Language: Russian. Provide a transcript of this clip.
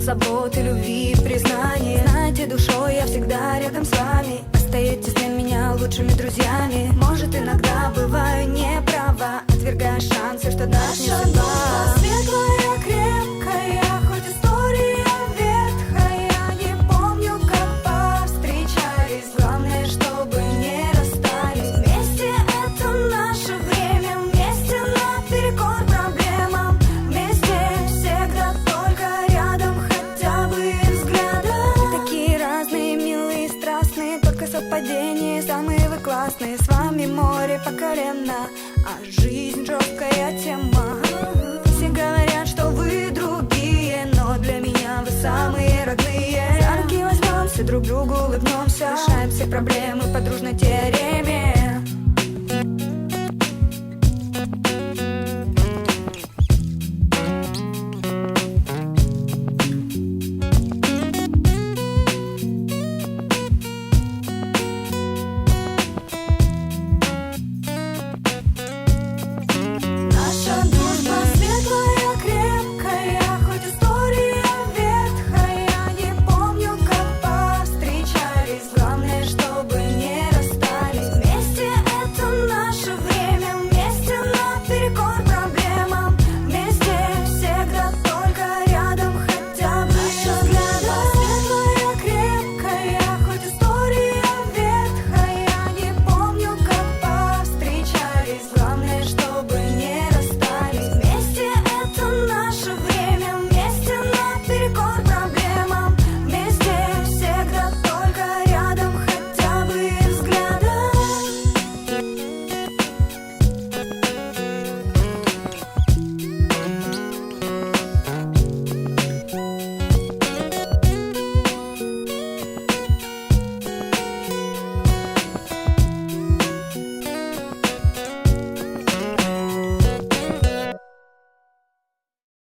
заботы, любви, признания. Знаете, душой я всегда рядом с вами. Остаетесь для меня лучшими друзьями. Может, иногда бываю неправа, отвергая шансы, что даст мне судьба. Светлая, крепкая, хоть история ветхая. Не помню, как повстречались. Главное, чтобы не расстались. Вместе это наше время. Вместе наперекор проблемам. Вместе всегда только рядом, хотя бы взглядом. Такие разные, милые, страстные, только совпадения. Самые вы классные. С вами море по колено, а жизнь жесткая тема. Все говорят, что вы другие, но для меня вы самые родные. За руки возьмемся, друг другу улыбнемся, решаем все проблемы по дружной теореме.